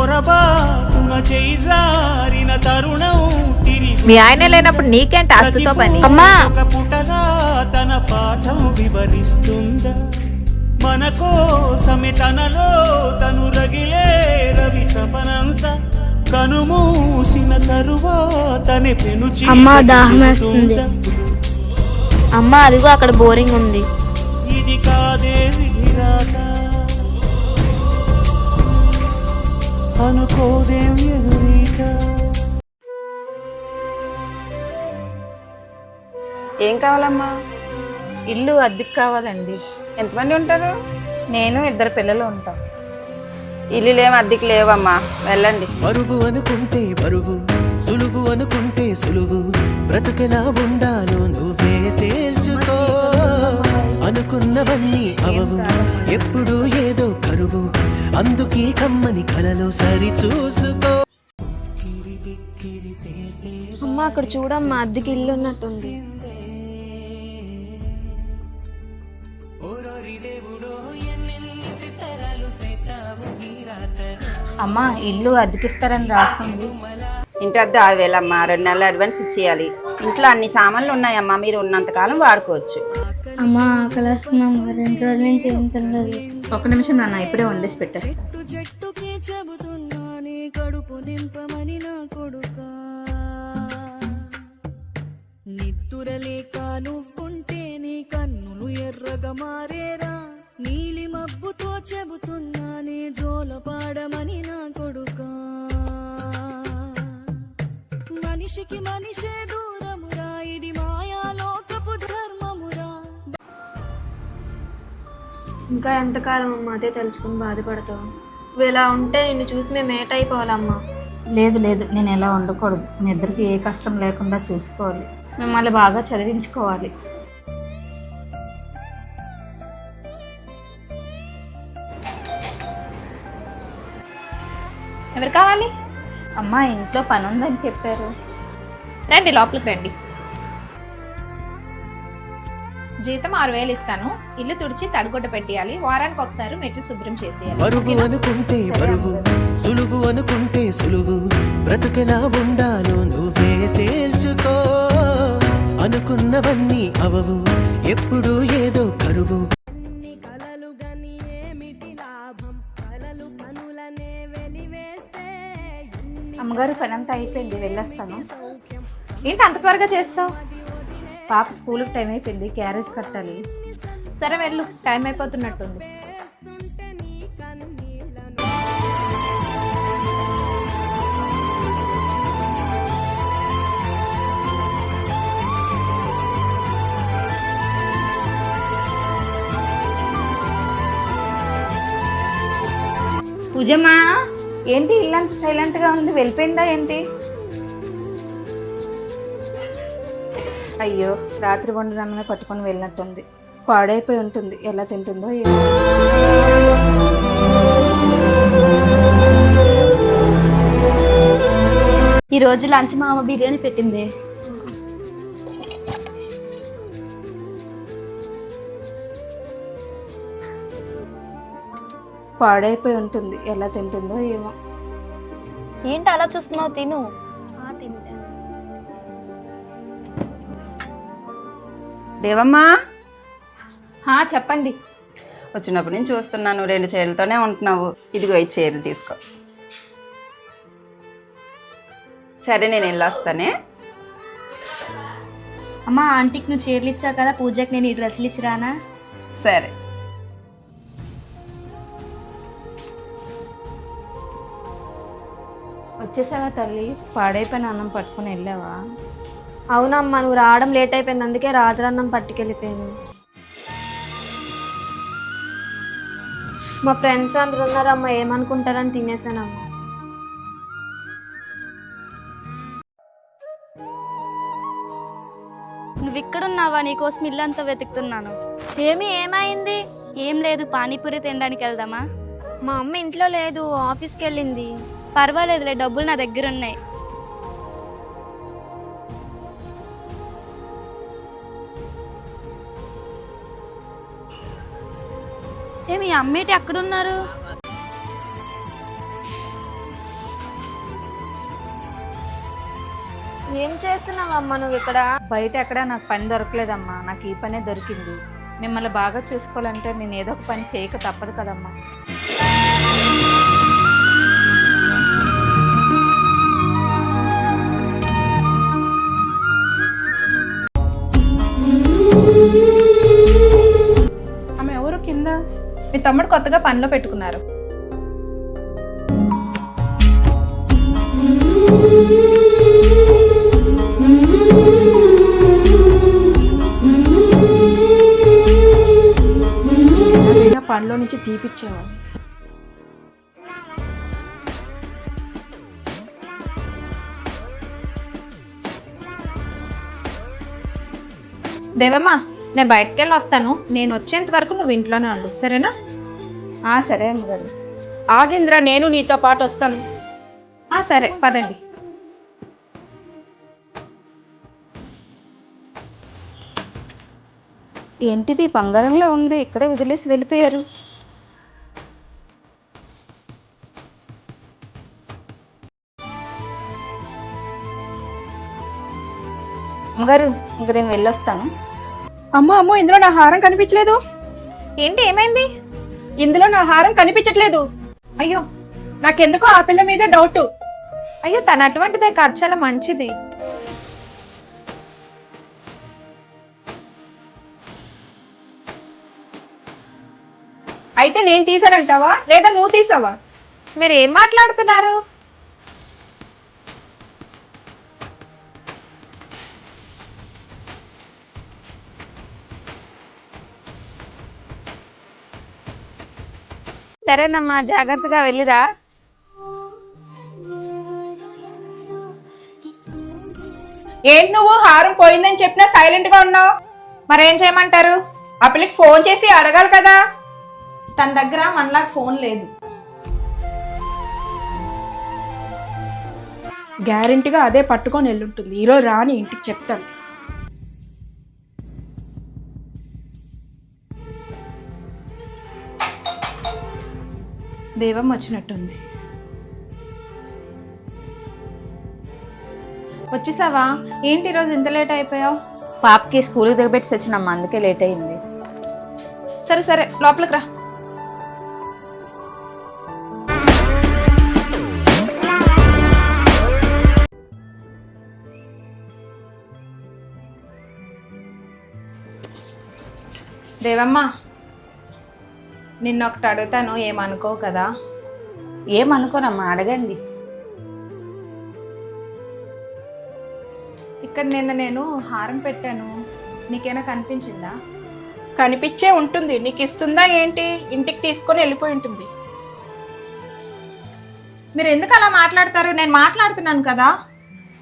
పొరబాటున చేజారిన తరుణం తిరిగి మీ ఆయన లేనప్పుడు నీకేంటి ఆస్తుతో పని? అమ్మా ఒక పుటగా తన పాఠం వివరిస్తుందా? మన కోసమే తనలో తను రగిలే రవి తపనంత కనుమూసిన తరువాతనే పెనుచి అమ్మా దాహం వేస్తుంది. అమ్మా అదిగో అక్కడ బోరింగ్ ఉంది. ఇది కాదే విధిరాత అనుకోదేం ఎదురీత. ఏం కావాలమ్మా? ఇల్లు అద్దెకి కావాలండి. ఎంతమంది ఉంటారు? నేను 2 పిల్లలు ఉంటాం. ఇల్లులేం అద్దెకి లేవమ్మా, వెళ్ళండి. బరువు అనుకుంటే బరువు, సులువు అనుకుంటే సులువు, బ్రతుకెలా ఉండాలో నువ్వే తేల్చుకో. అనుకున్నవన్నీ అవవు, ఎప్పుడు ఏదో కరువు, అందుకీ కమ్మని కలలో సరి చూసుకో. అమ్మా అక్కడ చూడమ్మా అద్దెకి ఇల్లు ఉన్నట్టుంది. అమ్మా ఇల్లు అద్దెకిస్తారని రాస్తుంది. ఇంటి అద్దె 6,000 అమ్మా, 2 నెలలు అడ్వాన్స్ ఇచ్చేయాలి. ఇంట్లో అన్ని సామాన్లు ఉన్నాయమ్మా, మీరు ఉన్నంతకాలం వాడుకోవచ్చు. అమ్మా ఆకలి వస్తున్నాం, 2 రోజుల నుంచి ఏం తినలేదు. ఒక్క నిమిషం నాన్న, ఇప్పుడే వండేసి పెట్టేస్తా. కడుపు నింపమని నా కొడుకా, నిద్దురలేక నువ్వుంటే నీ కన్నులు ఎర్రగా మారేరా. నీలి మబ్బుతో చెబుతున్నానే జోలపాడమని నా కొడుకా, మనిషికి మనిషే దూరమురా, ఇది మాయాలోకపు ధర్మమురా. ఇంకా ఎంతకాలం అమ్మా అదే తెలుసుకుని బాధపడతావు? నువ్వు ఇలా ఉంటే నిన్ను చూసి మేము ఏటైపోవాలమ్మా. లేదు లేదు, నేను ఎలా ఉండకూడదు. మీ ఇద్దరికి ఏ కష్టం లేకుండా చూసుకోవాలి. మిమ్మల్ని బాగా చదివించుకోవాలి. ఎవరు కావాలి? అమ్మా ఇంట్లో పని ఉందని చెప్పారు. రండి లోపలికి రండి. జీతం 6,000 ఇస్తాను. ఇల్లు తుడిచి తడిగుడ్డ పెట్టేయాలి. వారానికి ఒకసారి మెట్లు శుభ్రం చేసేయాలి. బరువు అనుకుంటే బరువు, సులువు అనుకుంటే సులువు, బ్రతుకెలా ఉండాలో నువ్వే తేల్చుకో. అనుకున్నవన్నీ అవవు, ఎప్పుడు ఏదో కరువు. కలలు గని ఏమిటి లాభం, కలలు కనులనే వెలివేస్తే. అమ్మగారు పని అంతా అయిపోయింది, వెళ్ళొస్తాను. ఏంటి అంత త్వరగా చేస్తావు? పాప స్కూల్కి టైం అయిపోయింది, క్యారేజ్ కట్టాలి. సరే వెళ్ళు, టైం అయిపోతున్నట్టుంది. పూజమ్మా ఏంటి ఇల్లంత సైలెంట్గా ఉంది, వెళ్ళిపోయిందా ఏంటి? అయ్యో రాత్రి వండుదన్నమే పట్టుకొని వెళ్ళినట్టుంది. పాడైపోయి ఉంటుంది, ఎలా తింటుందో. ఈరోజు లంచ్ మా అమ్మ బిర్యానీ పెట్టింది. పాడైపోయి ఉంటుంది, ఎలా తింటుందో ఏమో. ఏంటి అలా చూస్తున్నావు? తిను. తింటా. దేవమ్మా చెప్పండి. వచ్చినప్పటి నుంచి చూస్తున్నాను, 2 చీరలతోనే ఉంటున్నావు. ఇదిగో ఈ చీరలు తీసుకో. సరే నేను వెళ్ళొస్తానే. అమ్మా ఆంటీకి నువ్వు చీరలు ఇచ్చావు కదా, పూజకి నేను ఈ డ్రెస్సులు ఇచ్చిరానా? సరే. వచ్చేసావా తల్లి? పాడైపోయిన అన్నం పట్టుకుని వెళ్ళావా? అవునమ్మా, నువ్వు రావడం లేట్ అయిపోయింది, అందుకే రాత్రన్నం పట్టుకెళ్ళిపోయాను. మా ఫ్రెండ్స్ అందరు ఉన్నారమ్మా, ఏమనుకుంటారని తినేసానమ్మా. నువ్వు ఇక్కడున్నావా? నీకోసం ఇల్లంతా వెతుకుతున్నాను. ఏమైంది? ఏం లేదు, పానీపూరి తినడానికి వెళ్దామా? మా అమ్మ ఇంట్లో లేదు, ఆఫీస్కి వెళ్ళింది. పర్వాలేదులే, డబ్బులు నా దగ్గర ఉన్నాయి. మీ అమ్మేటి అక్కడున్నారు? ఏం చేస్తున్నావమ్మా నువ్వు ఇక్కడ? బయట ఎక్కడ నాకు పని దొరకలేదమ్మా, నాకు ఈ పనే దొరికింది. మిమ్మల్ని బాగా చూసుకోవాలంటే నేను ఏదో ఒక పని చేయక తప్పదు కదమ్మా. ఆమె ఎవరు కింద? మీ తమ్ముడు కొత్తగా పనిలో పెట్టుకున్నారు. పనిలో నుంచి తీపిచ్చేవాడు. దేవమ్మ, నేను బయటకు వెళ్ళి వస్తాను. నేను వచ్చేంత వరకు నువ్వు ఇంట్లోనే ఉండు, సరేనా? సరే అమ్మగారు. ఆగేంద్ర, నేను నీతో పాటు వస్తాను. సరే పదండి. ఏంటిది బంగారంలో ఉంది, ఇక్కడే వదిలేసి వెళ్ళిపోయారు. అమ్మగారు, ఇంక నేను వెళ్ళొస్తాను. అమ్మో, ఇందులో నా హారం కనిపించలేదు. ఏంటి, ఏమైంది? ఇందులో నా హారం కనిపించట్లేదు. అయ్యో నాకెందుకో ఆ పిల్ల మీద డౌట్. అయ్యో, తను అటువంటిదే కాదు, చాలా మంచిది. అయితే నేను తీసానంటావా లేదా నువ్వు తీసావా? మీరు ఏం మాట్లాడుతున్నారు? సరేనమ్మా, జాగ్రత్తగా వెళ్ళిరా. ఏంటి నువ్వు హారం పోయిందని చెప్పినా సైలెంట్ గా ఉన్నావు? మరేం చేయమంటారు? ఆ పిల్లకి ఫోన్ చేసి అడగాలి కదా. తన దగ్గర మనలాగా ఫోన్ లేదు. గ్యారెంటీగా అదే పట్టుకొని వెళ్ళుంటుంది. ఈరోజు రాని ఇంటికి చెప్తాను. దేవం వచ్చినట్టుంది. వచ్చేసావా? ఏంటి ఈరోజు ఇంత లేట్ అయిపోయావు? పాపకి స్కూల్కి దిగబెట్టి వచ్చినమ్మా, అందుకే లేట్ అయింది. సరే సరే, లోపలికి రా. దేవమ్మ, నిన్నొకటి అడుగుతాను, ఏమనుకో కదా? ఏమనుకోనమ్మా, అడగండి. ఇక్కడ నేను హారం పెట్టాను, నీకేనా కనిపించిందా? కనిపించే ఉంటుంది. నీకు ఇస్తుందా ఏంటి? ఇంటికి తీసుకొని వెళ్ళిపోయి ఉంటుంది. మీరు ఎందుకు అలా మాట్లాడతారు? నేను మాట్లాడుతున్నాను కదా.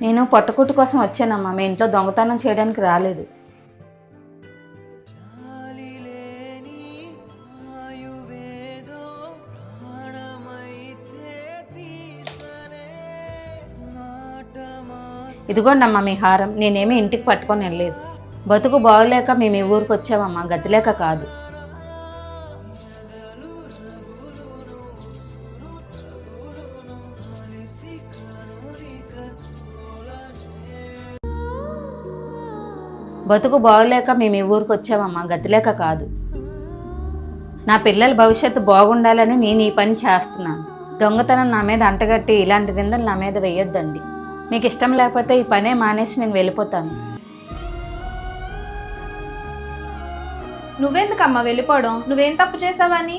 నేను పొట్టకుట్టు కోసం వచ్చానమ్మా, మీ ఇంట్లో దొంగతనం చేయడానికి రాలేదు. ఇదిగోండమ్మా మీ హారం. నేనేమీ ఇంటికి పట్టుకొని వెళ్ళలేదు. బతుకు బాగలేక మేము ఈ ఊరికి వచ్చామమ్మా, గతి లేక కాదు. బతుకు బాగలేక మేము ఈ ఊరికి వచ్చామమ్మా, గతి లేక కాదు. నా పిల్లల భవిష్యత్తు బాగుండాలని నేను ఈ పని చేస్తున్నాను. దొంగతనం నా మీద అంటగట్టి ఇలాంటి నిందలు నా మీద వేయొద్దండి. మీకు ఇష్టం లేకపోతే ఈ పనే మానేసి నేను వెళ్ళిపోతాను. నువ్వెందుకమ్మా వెళ్ళిపోవడం? నువ్వేం తప్పు చేసావని?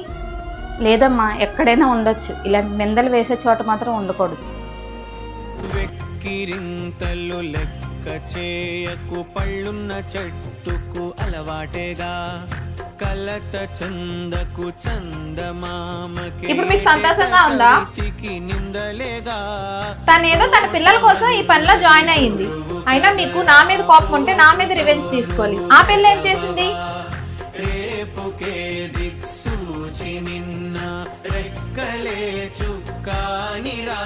లేదమ్మా, ఎక్కడైనా ఉండొచ్చు, ఇలాంటి నిందలు వేసే చోట మాత్రం ఉండకూడదు. వెక్కిరింతలు లెక్క చేయకు, పళ్ళున్న చెట్టుకు అలవాటేగా, కలత చందకు చందమామకి. ఇప్పుడు మీకు సంతోషంగా ఉందా? నిందలేగా, తనేదో తన పిల్లల కోసం ఈ పనిలో జాయిన్ అయ్యింది. అయినా మీకు నా మీద కోపం ఉంటే నా మీద రివెంజ్ తీసుకోవాలి. ఆ పిల్ల ఏం చేసింది? రేపుకే దిక్సూచి నిన్న రెక్కలే చుక్కానిరా.